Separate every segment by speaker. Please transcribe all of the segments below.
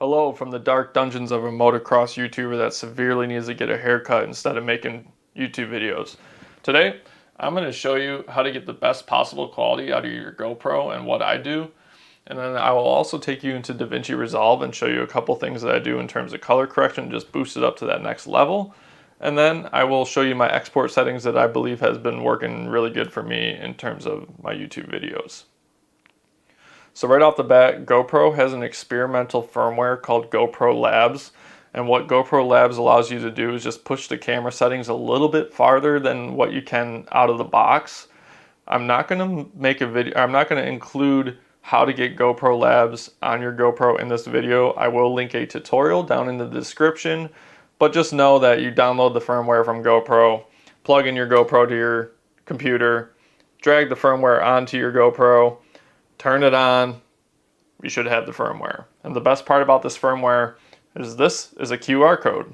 Speaker 1: Hello from the dark dungeons of a motocross YouTuber that severely needs to get a haircut instead of making YouTube videos. Today, I'm going to show you how to get the best possible quality out of your GoPro and what I do. And then I will also take you into Davinci Resolve and show you a couple things that I do in terms of color correction, just boost it up to that next level. And then I will show you my export settings that I believe has been working really good for me in terms of my YouTube videos. So right off the bat, GoPro has an experimental firmware called GoPro Labs. And what GoPro Labs allows you to do is just push the camera settings a little bit farther than what you can out of the box. I'm not going to make a video, I'm not going to include how to get GoPro Labs on your GoPro in this video. I will link a tutorial down in the description, but just know that you download the firmware from GoPro, plug in your GoPro to your computer, drag the firmware onto your GoPro, turn it on, you should have the firmware. And the best part about this firmware is this is a QR code.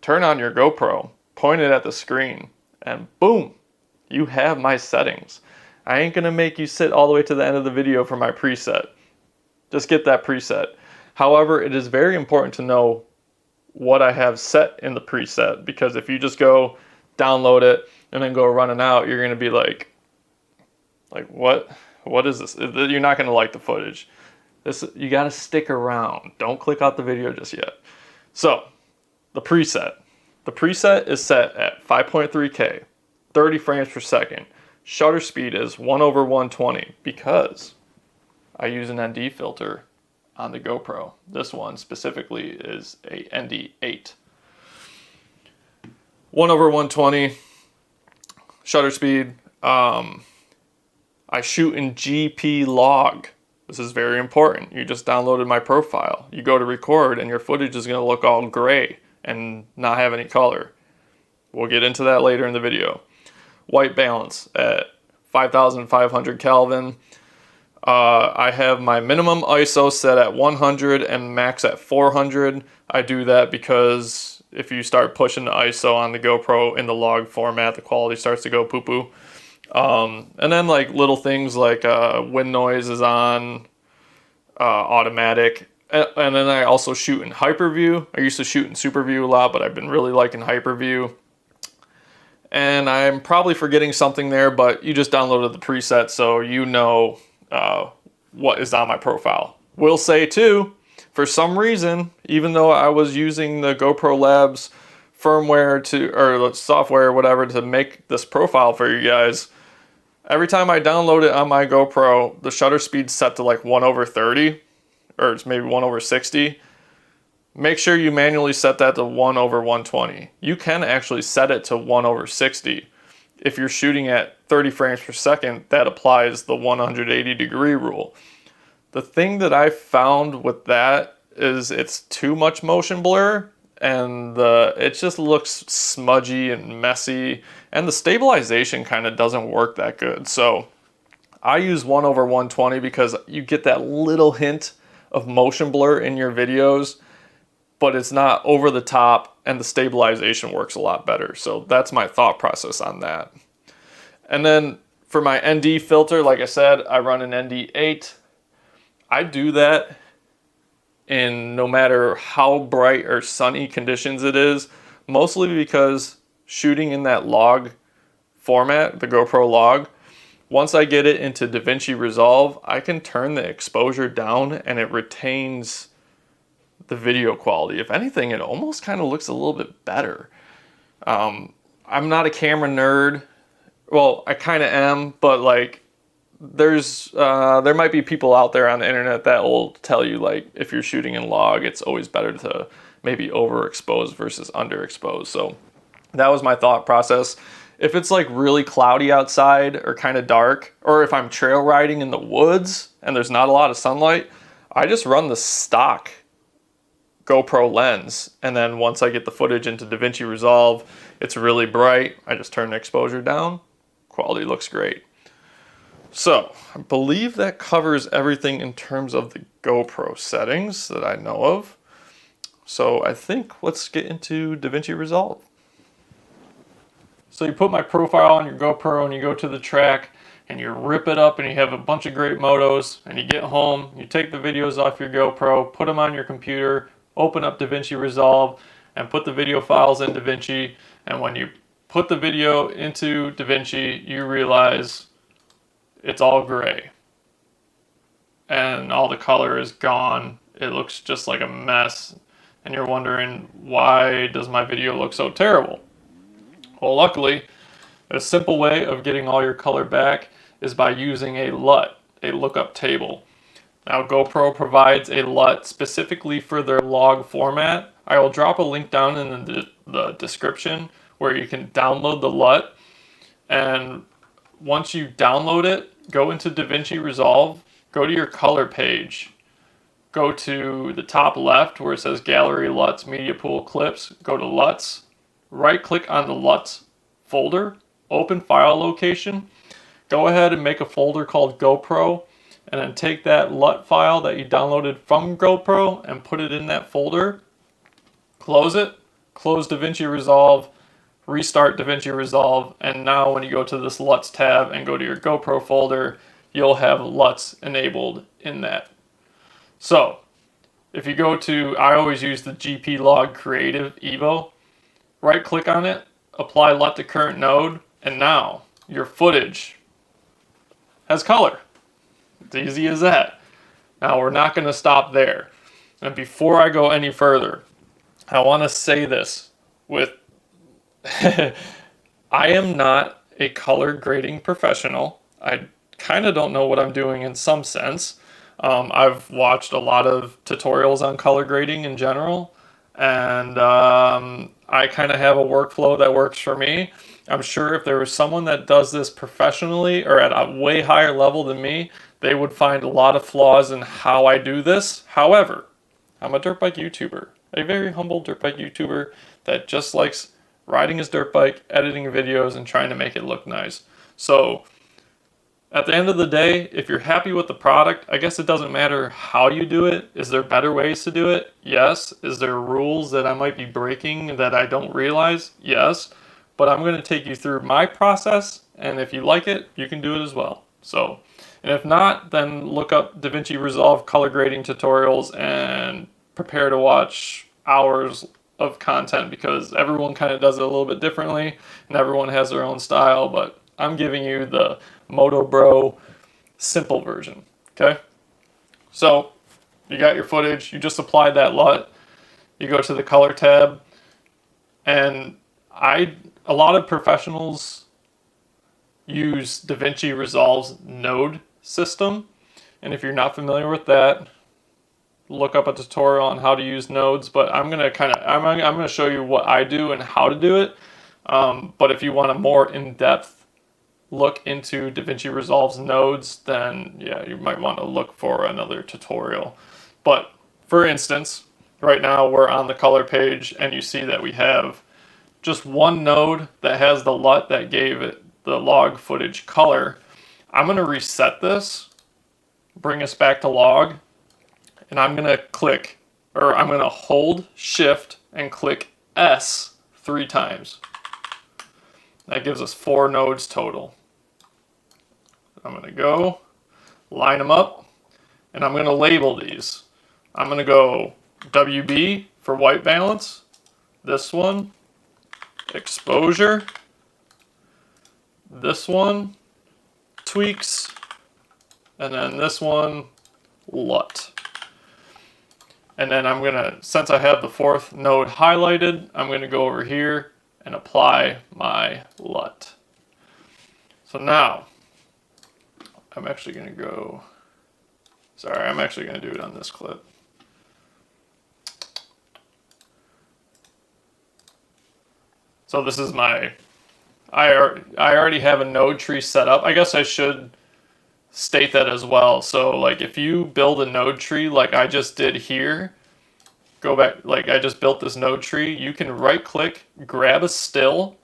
Speaker 1: Turn on your GoPro, point it at the screen, and boom, you have my settings. I ain't gonna make you sit all the way to the end of the video for my preset. Just get that preset. However, it is very important to know what I have set in the preset, because if you just go download it and then go running out, you're gonna be like what is this? You're not going to like the footage. You got to stick around. Don't click out the video just yet. So, the preset. The preset is set at 5.3K, 30 frames per second. Shutter speed is 1/120 because I use an ND filter on the GoPro. This one specifically is a ND8. 1/120 shutter speed. I shoot in GP log. This is very important. You just downloaded my profile. You go to record and your footage is going to look all gray and not have any color. We'll get into that later in the video. White balance at 5,500 Kelvin. I have my minimum ISO set at 100 and max at 400. I do that because if you start pushing the ISO on the GoPro in the log format, the quality starts to go poo-poo. And then like little things like wind noise is on automatic, and then I also shoot in hyperview. I used to shoot in superview a lot, but I've been really liking hyperview. And I'm probably forgetting something there, but you just downloaded the preset, so you know what is on my profile. Will say too, for some reason, even though I was using the GoPro Labs firmware or software or whatever to make this profile for you guys, every time I download it on my GoPro, the shutter speed's set to like 1/30, or it's maybe 1/60. Make sure you manually set that to 1/120. You can actually set it to 1/60. If you're shooting at 30 frames per second, that applies the 180-degree rule. The thing that I found with that is it's too much motion blur, and it just looks smudgy and messy, and the stabilization kind of doesn't work that good. So I use 1/120 because you get that little hint of motion blur in your videos, but it's not over the top, and the stabilization works a lot better. So that's my thought process on that. And then for my ND filter, like I said, I run an ND8. I do that in no matter how bright or sunny conditions it is, mostly because shooting in that log format, the GoPro log, once I get it into Davinci Resolve, I can turn the exposure down and it retains the video quality. If anything, it almost kind of looks a little bit better. I'm not a camera nerd. Well, I kind of am, but like there might be people out there on the internet that will tell you like if you're shooting in log, it's always better to maybe overexpose versus underexpose. So that was my thought process. If it's like really cloudy outside or kind of dark, or if I'm trail riding in the woods and there's not a lot of sunlight, I just run the stock GoPro lens, and then once I get the footage into Davinci Resolve, it's really bright. I just turn the exposure down. Quality looks great. So, I believe that covers everything in terms of the GoPro settings that I know of. So, I think let's get into Davinci Resolve. So, you put my profile on your GoPro and you go to the track and you rip it up and you have a bunch of great motos, and you get home, you take the videos off your GoPro, put them on your computer, open up DaVinci Resolve, and put the video files in DaVinci, and when you put the video into DaVinci, you realize it's all gray. And all the color is gone. It looks just like a mess. And you're wondering, why does my video look so terrible? Well, luckily, a simple way of getting all your color back is by using a LUT, a lookup table. Now, GoPro provides a LUT specifically for their log format. I will drop a link down in the description where you can download the LUT. And once you download it, go into DaVinci Resolve, go to your color page, go to the top left where it says Gallery LUTs Media Pool Clips, go to LUTs, right click on the LUTs folder, open file location, go ahead and make a folder called GoPro, and then take that LUT file that you downloaded from GoPro and put it in that folder, close it, close DaVinci Resolve, restart DaVinci Resolve, and now when you go to this LUTs tab and go to your GoPro folder, you'll have LUTs enabled in that. So, if you go to, I always use the GP Log Creative Evo, right click on it, apply LUT to current node, and now your footage has color. It's easy as that. Now we're not going to stop there. And before I go any further, I want to say this with, I am not a color grading professional. I kind of don't know what I'm doing in some sense. I've watched a lot of tutorials on color grading in general, and I kind of have a workflow that works for me. I'm sure if there was someone that does this professionally or at a way higher level than me, they would find a lot of flaws in how I do this. However, I'm a dirt bike YouTuber, a very humble dirt bike YouTuber that just likes riding his dirt bike, editing videos, and trying to make it look nice. So at the end of the day, if you're happy with the product, I guess it doesn't matter how you do it. Is there better ways to do it? Yes. Is there rules that I might be breaking that I don't realize? Yes. But I'm going to take you through my process, and if you like it, you can do it as well. So, and if not, then look up DaVinci Resolve color grading tutorials and prepare to watch hours of content, because everyone kind of does it a little bit differently and everyone has their own style, but I'm giving you the Moto Bro simple version. Okay, so you got your footage, you just applied that LUT, you go to the color tab, and a lot of professionals use DaVinci Resolve's node system, and if you're not familiar with that, look up a tutorial on how to use nodes. But I'm gonna show you what I do and how to do it. But if you want a more in-depth look into DaVinci Resolve's nodes, then yeah, you might want to look for another tutorial. But for instance, right now we're on the color page, and you see that we have just one node that has the LUT that gave it the log footage color. I'm going to reset this, bring us back to log, and I'm going to hold Shift and click S 3 times. That gives us 4 nodes total. I'm going to go line them up, and I'm going to label these. I'm going to go WB for white balance, this one exposure, this one tweaks, and then this one LUT. And then I'm gonna, since I have the 4th node highlighted, I'm gonna go over here and apply my LUT. So now I'm actually gonna do it on this clip. So this is I already have a node tree set up. I guess I should state that as well. So like if you build a node tree like I just did here, go back, like I just built this node tree, you can right click, grab a still,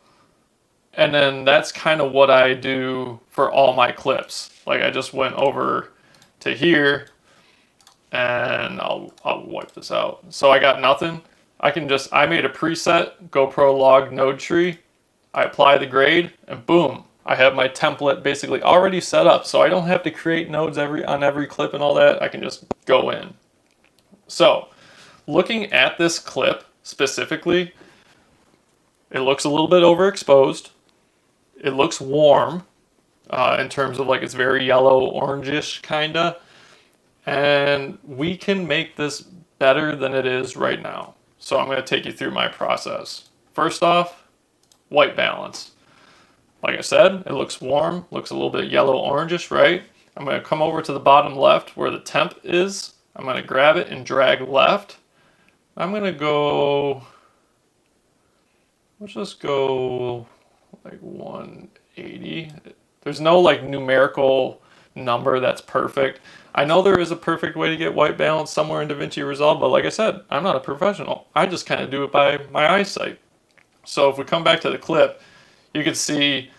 Speaker 1: and then that's kind of what I do for all my clips. Like I just went over to here, and I'll wipe this out. So I got nothing. I made a preset GoPro log node tree. I apply the grade, and boom, I have my template basically already set up, so I don't have to create nodes on every clip and all that. I can just go in. So looking at this clip specifically, it looks a little bit overexposed. It looks warm in terms of like it's very yellow, orangish kinda. And we can make this better than it is right now. So I'm going to take you through my process. First off, white balance. Like I said, it looks warm, looks a little bit yellow orangish, right? I'm going to come over to the bottom left where the temp is. I'm going to grab it and drag left. I'm going to go, let's just go like 180. There's no like numerical number that's perfect. I know there is a perfect way to get white balance somewhere in DaVinci Resolve, but like I said, I'm not a professional. I just kind of do it by my eyesight. So if we come back to the clip, you can see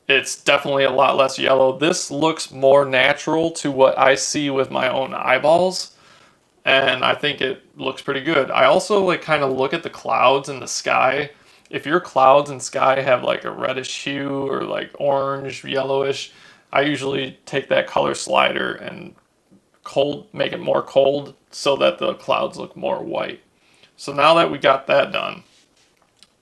Speaker 1: it's definitely a lot less yellow. This looks more natural to what I see with my own eyeballs, and I think it looks pretty good. I also like kind of look at the clouds and the sky. If your clouds and sky have like a reddish hue or like orange, yellowish, I usually take that color slider and make it more cold so that the clouds look more white. So now that we got that done,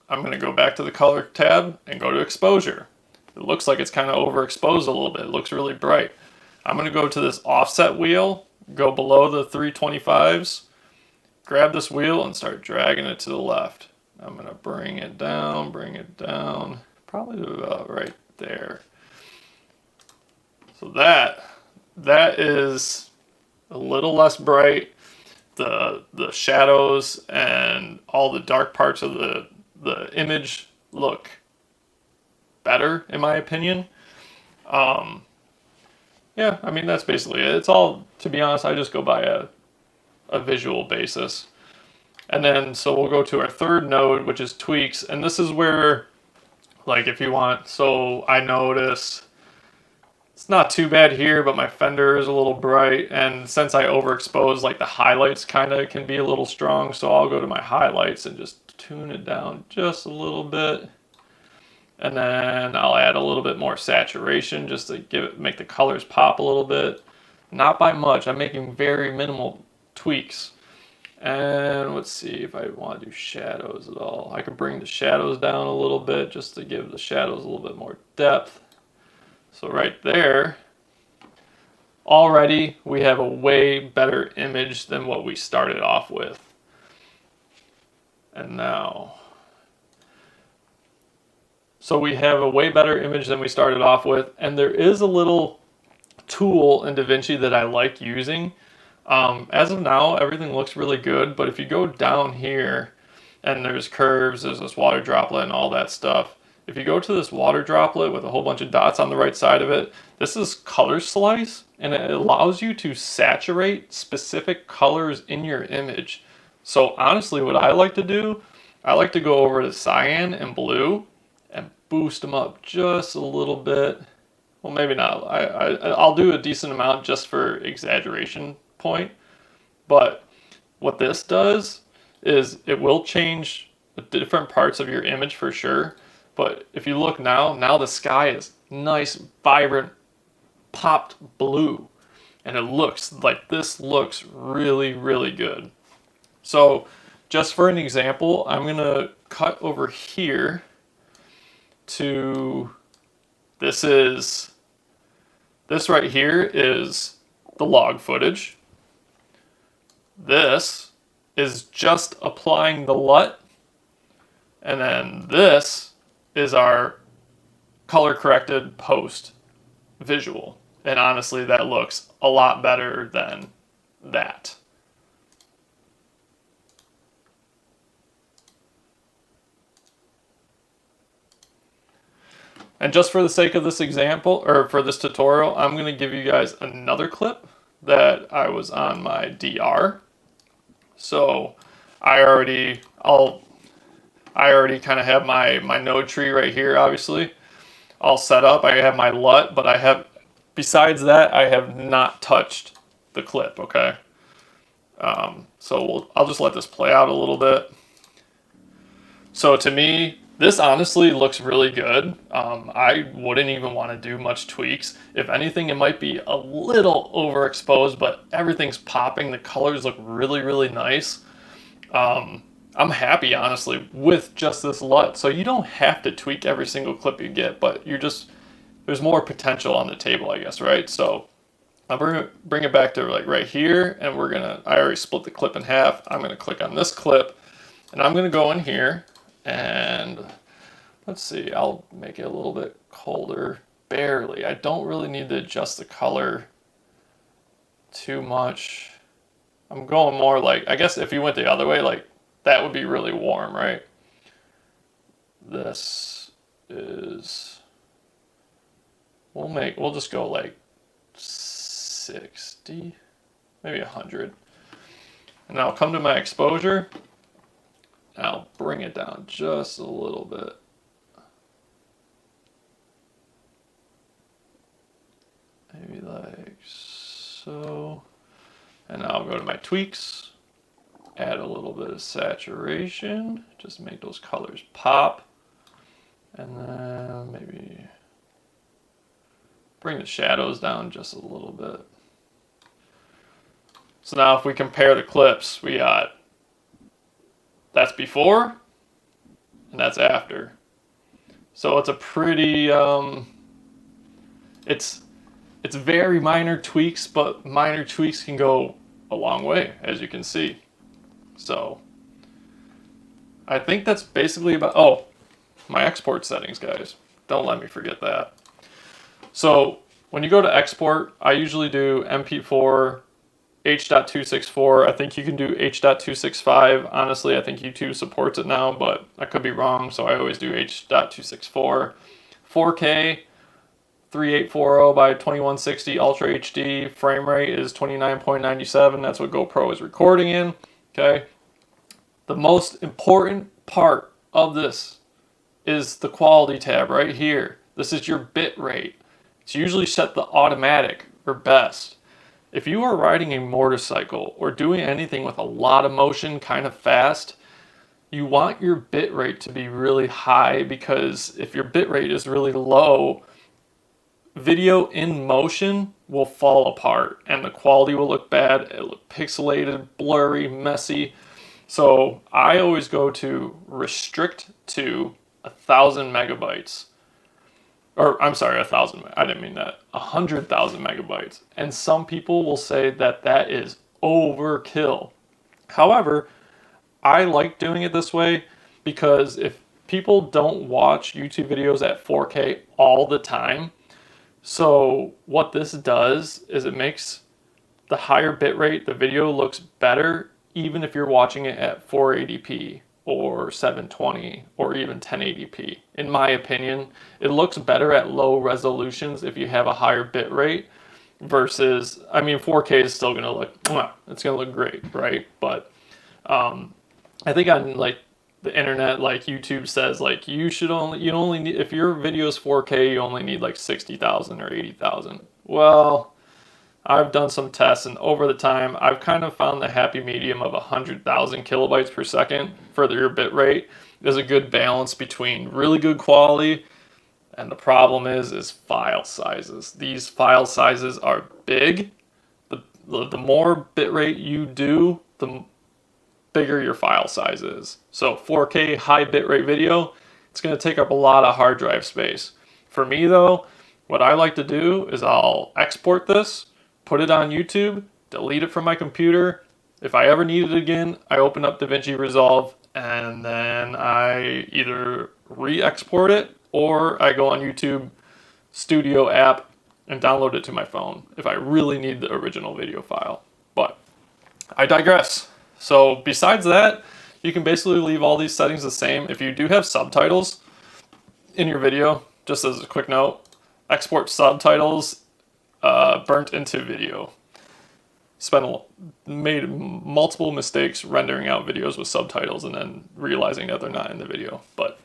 Speaker 1: I'm going to go back to the color tab and go to exposure. It looks like it's kind of overexposed a little bit. It looks really bright. I'm going to go to this offset wheel, go below the 325s, grab this wheel and start dragging it to the left. I'm going to bring it down, probably to about right there. So that is a little less bright. The shadows and all the dark parts of the image look better, in my opinion. Yeah, I mean, that's basically it. It's all, to be honest, I just go by a visual basis. And then, so we'll go to our third node, which is tweaks. And this is where, like, if you want, so I noticed it's not too bad here, but my fender is a little bright. And since I overexpose, like the highlights kind of can be a little strong. So I'll go to my highlights and just tune it down just a little bit. And then I'll add a little bit more saturation just to make the colors pop a little bit. Not by much. I'm making very minimal tweaks. And let's see if I want to do shadows at all. I can bring the shadows down a little bit just to give the shadows a little bit more depth. So right there, already we have a way better image than what we started off with. And now, so we have a way better image than we started off with, and there is a little tool in DaVinci that I like using. As of now, everything looks really good, but if you go down here, and there's curves, there's this water droplet and all that stuff. If you go to this water droplet with a whole bunch of dots on the right side of it, this is color slice, and it allows you to saturate specific colors in your image. So honestly, what I like to do, I like to go over to cyan and blue and boost them up just a little bit. Well, maybe not. I'll do a decent amount just for exaggeration point. But what this does is it will change the different parts of your image for sure. But if you look now the sky is nice, vibrant, popped blue. And it looks like this looks really, really good. So just for an example, I'm going to cut over here to, this right here is the log footage. This is just applying the LUT. And then this is our color corrected post visual. And honestly, that looks a lot better than that. And just for the sake of this example, or for this tutorial, I'm going to give you guys another clip that I was on my DR. So I already kind of have my node tree right here, obviously, all set up. I have my LUT, but besides that, I have not touched the clip, okay? So I'll just let this play out a little bit. So to me, This honestly looks really good. I wouldn't even want to do much tweaks. If anything, it might be a little overexposed, but everything's popping. The colors look really, really nice. I'm happy, honestly, with just this LUT. So you don't have to tweak every single clip you get, but there's more potential on the table, I guess, right? So I'll bring it back to like right here, and I already split the clip in half. I'm gonna click on this clip, and I'm gonna go in here, and let's see, I'll make it a little bit colder, barely. I don't really need to adjust the color too much. I'm going more like, I guess if you went the other way, like that would be really warm, right? This is, we'll just go like 60, maybe 100. And I'll come to my exposure, and I'll bring it down just a little bit. Maybe like so. And now I'll go to my tweaks, add a little bit of saturation, just make those colors pop. And then maybe bring the shadows down just a little bit. So now if we compare the clips, we got that's before and that's after. So it's a pretty, it's very minor tweaks, but minor tweaks can go a long way, as you can see. So I think that's basically about, oh, my export settings, guys. Don't let me forget that. So when you go to export, I usually do MP4, H.264. I think you can do H.265. Honestly, I think YouTube supports it now, but I could be wrong, so I always do H.264. 4K, 3840 by 2160 Ultra HD. Frame rate is 29.97. That's what GoPro is recording in. Okay. The most important part of this is the quality tab right here. This is your bit rate. It's usually set to automatic or best. If you are riding a motorcycle or doing anything with a lot of motion kind of fast, you want your bit rate to be really high, because if your bit rate is really low, video in motion will fall apart and the quality will look bad. It'll look pixelated, blurry, messy. So I always go to restrict to 1,000 megabytes. Or I'm sorry, 1,000. I didn't mean that. 100,000 megabytes. And some people will say that that is overkill. However, I like doing it this way because if people don't watch YouTube videos at 4K all the time, so what this does is it makes the higher bitrate, the video looks better even if you're watching it at 480p or 720 or even 1080p. In my opinion, it looks better at low resolutions if you have a higher bitrate versus, I mean, 4K is still gonna look, it's gonna look great, right? But I think on like the internet, like YouTube says, like you only need, if your video is 4K, you only need like 60,000 or 80,000. Well, I've done some tests, and over the time, I've kind of found the happy medium of 100,000 kilobytes per second for your bit rate is a good balance between really good quality, and the problem is file sizes. These file sizes are big. The more bit rate you do, the bigger your file size is. So 4K high bitrate video, it's going to take up a lot of hard drive space. For me though, what I like to do is I'll export this, put it on YouTube, delete it from my computer. If I ever need it again, I open up Davinci Resolve and then I either re-export it or I go on YouTube Studio app and download it to my phone if I really need the original video file. But I digress. So besides that, you can basically leave all these settings the same. If you do have subtitles in your video, just as a quick note, export subtitles burnt into video. Made multiple mistakes rendering out videos with subtitles and then realizing that they're not in the video. But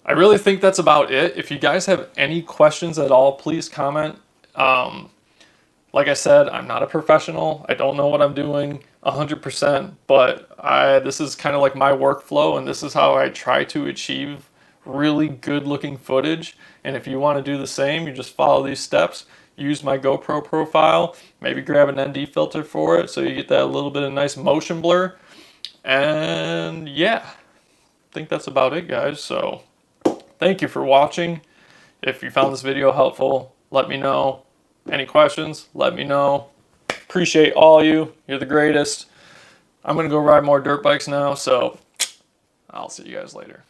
Speaker 1: I really think that's about it. If you guys have any questions at all, please comment. Like I said, I'm not a professional. I don't know what I'm doing 100%, but this is kind of like my workflow, and this is how I try to achieve really good looking footage. And if you want to do the same, you just follow these steps. Use my GoPro profile, maybe grab an ND filter for it so you get that little bit of nice motion blur. And yeah, I think that's about it, guys. So thank you for watching. If you found this video helpful, let me know. Any questions, let me know. Appreciate all you. You're the greatest. I'm going to go ride more dirt bikes now, so I'll see you guys later.